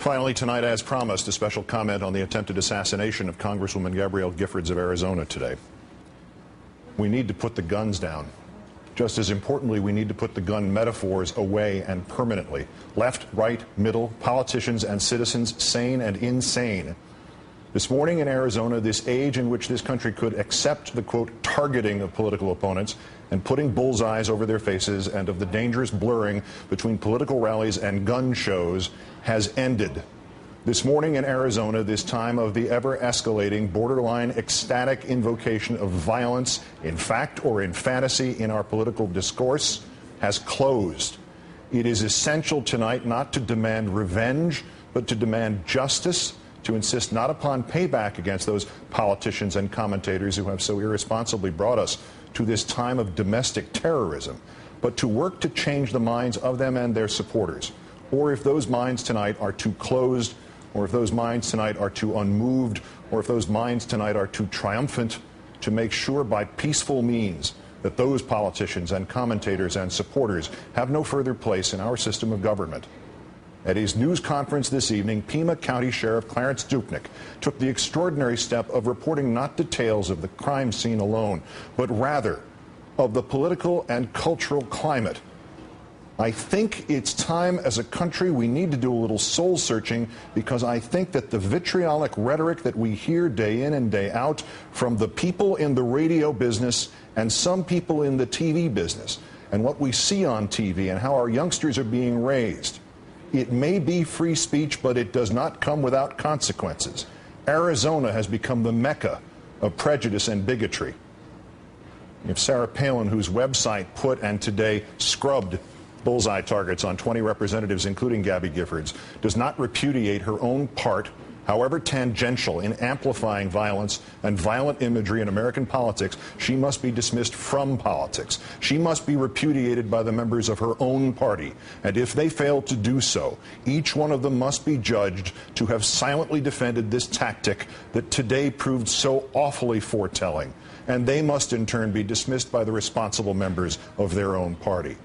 Finally, tonight, as promised, a special comment on the attempted assassination of Congresswoman Gabrielle Giffords of Arizona today. We need to put the guns down. Just as importantly, we need to put the gun metaphors away and permanently. Left, right, middle, politicians and citizens, sane and insane. This morning in Arizona, this age in which this country could accept the, quote, targeting of political opponents and putting bullseyes over their faces and of the dangerous blurring between political rallies and gun shows has ended. This morning in Arizona, this time of the ever-escalating, borderline ecstatic invocation of violence, in fact or in fantasy, in our political discourse, has closed. It is essential tonight not to demand revenge, but to demand justice, to insist not upon payback against those politicians and commentators who have so irresponsibly brought us to this time of domestic terrorism, but to work to change the minds of them and their supporters. Or if those minds tonight are too closed, or if those minds tonight are too unmoved, or if those minds tonight are too triumphant, to make sure by peaceful means that those politicians and commentators and supporters have no further place in our system of government. At his news conference this evening, Pima County Sheriff Clarence Dupnick took the extraordinary step of reporting not details of the crime scene alone, but rather of the political and cultural climate. I think it's time as a country we need to do a little soul searching, because I think that the vitriolic rhetoric that we hear day in and day out from the people in the radio business and some people in the TV business, and what we see on TV and how our youngsters are being raised, it may be free speech, but it does not come without consequences. Arizona has become the mecca of prejudice and bigotry. If Sarah Palin, whose website put and today scrubbed bullseye targets on 20 representatives, including Gabby Giffords, does not repudiate her own part, however tangential, in amplifying violence and violent imagery in American politics, she must be dismissed from politics. She must be repudiated by the members of her own party. And if they fail to do so, each one of them must be judged to have silently defended this tactic that today proved so awfully foretelling. And they must in turn be dismissed by the responsible members of their own party.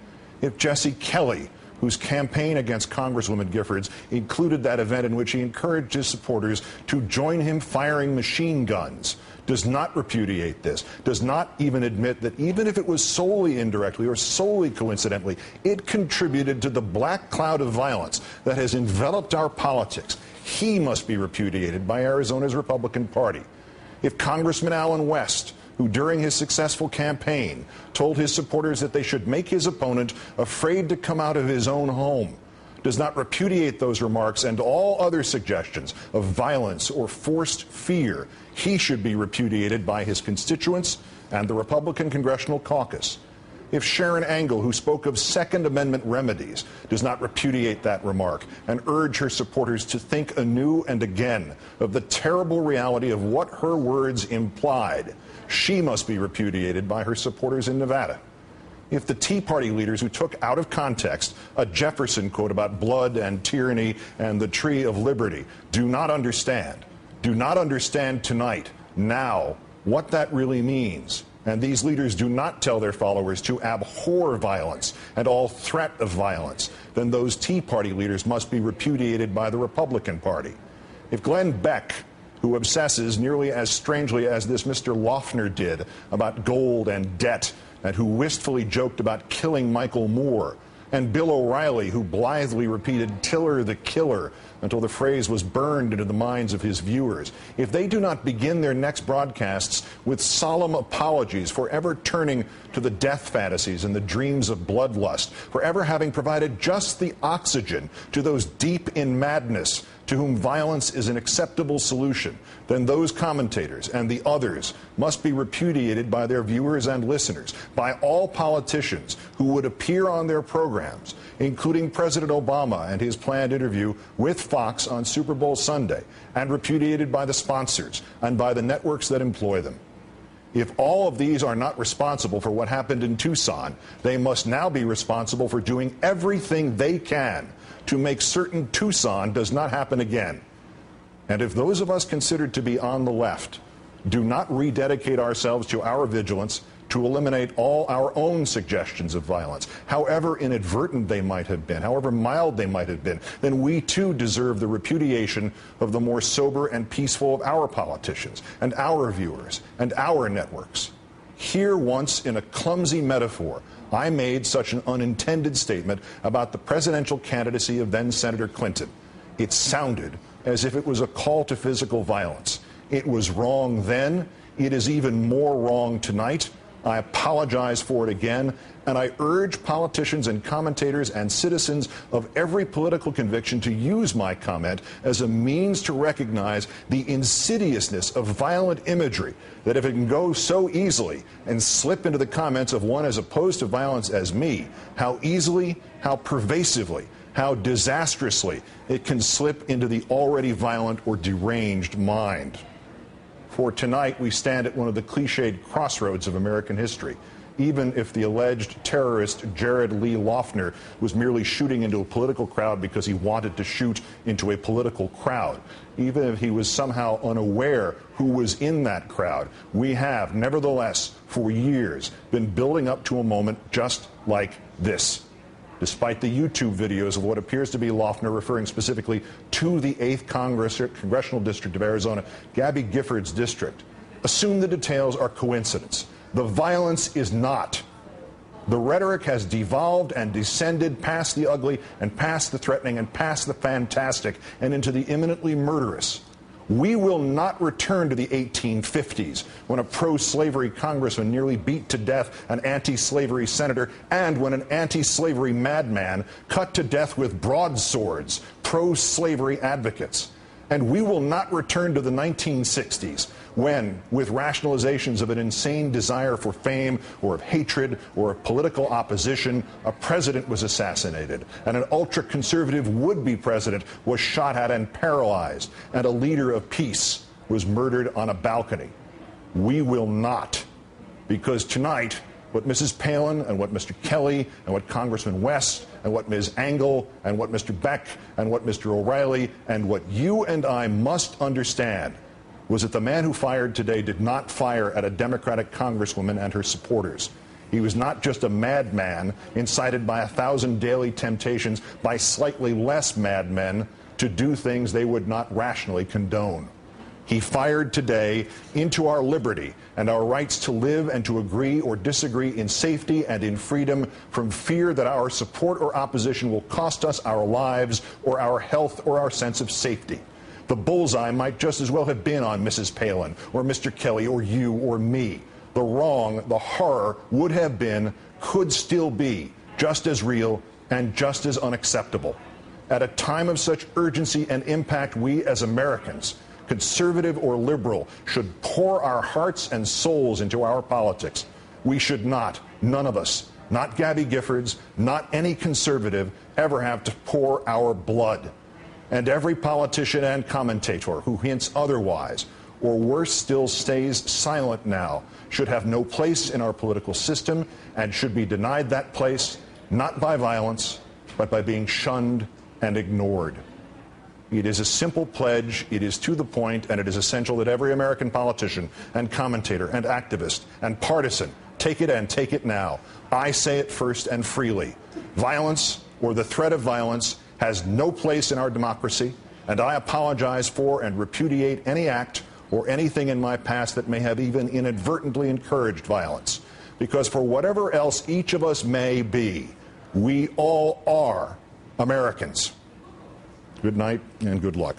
If Jesse Kelly, whose campaign against Congresswoman Giffords included that event in which he encouraged his supporters to join him firing machine guns, does not repudiate this, does not even admit that even if it was solely indirectly or solely coincidentally, it contributed to the black cloud of violence that has enveloped our politics, he must be repudiated by Arizona's Republican Party. If Congressman Allen West, who during his successful campaign told his supporters that they should make his opponent afraid to come out of his own home, does not repudiate those remarks and all other suggestions of violence or forced fear, he should be repudiated by his constituents and the Republican Congressional Caucus. If Sharon Angle, who spoke of Second Amendment remedies, does not repudiate that remark and urge her supporters to think anew and again of the terrible reality of what her words implied, she must be repudiated by her supporters in Nevada. If the Tea Party leaders who took out of context a Jefferson quote about blood and tyranny and the tree of liberty do not understand tonight, now, what that really means, and these leaders do not tell their followers to abhor violence and all threat of violence, then those Tea Party leaders must be repudiated by the Republican Party. If Glenn Beck, who obsesses nearly as strangely as this Mr. Loeffner did about gold and debt, and who wistfully joked about killing Michael Moore, and Bill O'Reilly, who blithely repeated "Tiller the killer" until the phrase was burned into the minds of his viewers, if they do not begin their next broadcasts with solemn apologies for ever turning to the death fantasies and the dreams of bloodlust, for ever having provided just the oxygen to those deep in madness to whom violence is an acceptable solution, then those commentators and the others must be repudiated by their viewers and listeners, by all politicians who would appear on their programs, including President Obama and his planned interview with Fox on Super Bowl Sunday, and repudiated by the sponsors and by the networks that employ them. If all of these are not responsible for what happened in Tucson, they must now be responsible for doing everything they can to make certain Tucson does not happen again. And if those of us considered to be on the left do not rededicate ourselves to our vigilance, to eliminate all our own suggestions of violence, however inadvertent they might have been, however mild they might have been, then we too deserve the repudiation of the more sober and peaceful of our politicians and our viewers and our networks. Here once, in a clumsy metaphor, I made such an unintended statement about the presidential candidacy of then-Senator Clinton. It sounded as if it was a call to physical violence. It was wrong then. It is even more wrong tonight. I apologize for it again, and I urge politicians and commentators and citizens of every political conviction to use my comment as a means to recognize the insidiousness of violent imagery, that if it can go so easily and slip into the comments of one as opposed to violence as me, how easily, how pervasively, how disastrously it can slip into the already violent or deranged mind. For tonight, we stand at one of the cliched crossroads of American history. Even if the alleged terrorist Jared Lee Loughner was merely shooting into a political crowd because he wanted to shoot into a political crowd, even if he was somehow unaware who was in that crowd, we have, nevertheless, for years, been building up to a moment just like this. Despite the YouTube videos of what appears to be Loughner referring specifically to the 8th Congressional District of Arizona, Gabby Gifford's district, assume the details are coincidence. The violence is not. The rhetoric has devolved and descended past the ugly and past the threatening and past the fantastic and into the imminently murderous. We will not return to the 1850s when a pro-slavery congressman nearly beat to death an anti-slavery senator and when an anti-slavery madman cut to death with broadswords pro-slavery advocates. And we will not return to the 1960s when, with rationalizations of an insane desire for fame or of hatred or of political opposition, a president was assassinated and an ultra-conservative would-be president was shot at and paralyzed and a leader of peace was murdered on a balcony. We will not, because tonight what Mrs. Palin and what Mr. Kelly and what Congressman West and what Ms. Engel and what Mr. Beck and what Mr. O'Reilly and what you and I must understand was that the man who fired today did not fire at a Democratic congresswoman and her supporters. He was not just a madman incited by 1,000 daily temptations by slightly less madmen to do things they would not rationally condone. He fired today into our liberty and our rights to live and to agree or disagree in safety and in freedom from fear that our support or opposition will cost us our lives or our health or our sense of safety. The bullseye might just as well have been on Mrs. Palin or Mr. Kelly or you or me. The wrong, the horror would have been, could still be, just as real and just as unacceptable. At a time of such urgency and impact, we as Americans, conservative or liberal, should pour our hearts and souls into our politics. We should not, none of us, not Gabby Giffords, not any conservative, ever have to pour our blood. And every politician and commentator who hints otherwise, or worse still stays silent now, should have no place in our political system and should be denied that place, not by violence, but by being shunned and ignored. It is a simple pledge, it is to the point, and it is essential that every American politician and commentator and activist and partisan take it and take it now. I say it first and freely. Violence, or the threat of violence, has no place in our democracy, and I apologize for and repudiate any act or anything in my past that may have even inadvertently encouraged violence. Because for whatever else each of us may be, we all are Americans. Good night and good luck.